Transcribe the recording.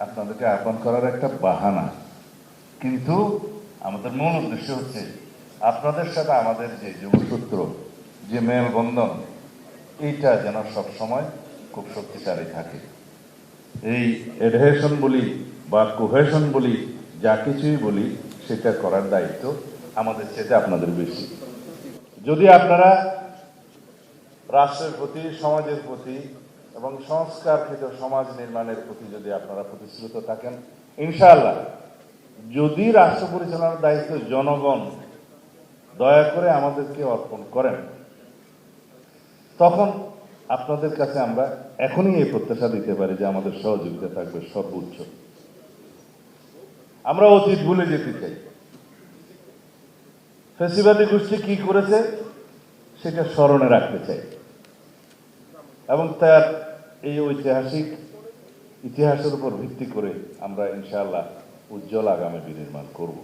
আপনাদেরকে আহ্বান করার একটা বাহানা, কিন্তু আমাদের মূল উদ্দেশ্য হচ্ছে আপনাদের সাথে আমাদের যে যোগসূত্র, যে মেলবন্ধন, এইটা যেন সবসময় খুব শক্তিশালী থাকে। এই এডহেশন বলি বা কোহেশন বলি, যা কিছুই বলি, সেটা করার দায়িত্ব আমাদের চেয়ে আপনাদের বেশি। যদি আপনারা রাষ্ট্রের প্রতি, সমাজের প্রতি এবং সংস্কারকৃত সমাজ নির্মাণের প্রতি যদি আপনারা প্রতিশ্রুত থাকেন, ইনশাআল্লাহ যদি রাষ্ট্র পরিচালনার দায়িত্ব জনগণ দয়া করে আমাদেরকে অর্পণ করেন, তখন আপনাদের কাছে আমরা এখনই এই প্রত্যাশা দিতে পারি যে আমাদের সহযোগিতা থাকবে সর্বোচ্চ। আমরা অতীত ভুলে যেতে চাই। ফ্যাসিবাদী গোষ্ঠী কি করেছে সেটা স্মরণে রাখতে চাই এবং তার এই ঐতিহাসিক ইতিহাসের উপর ভিত্তি করে আমরা ইনশাআল্লাহ উজ্জ্বল আগামী বিনির্মাণ করব।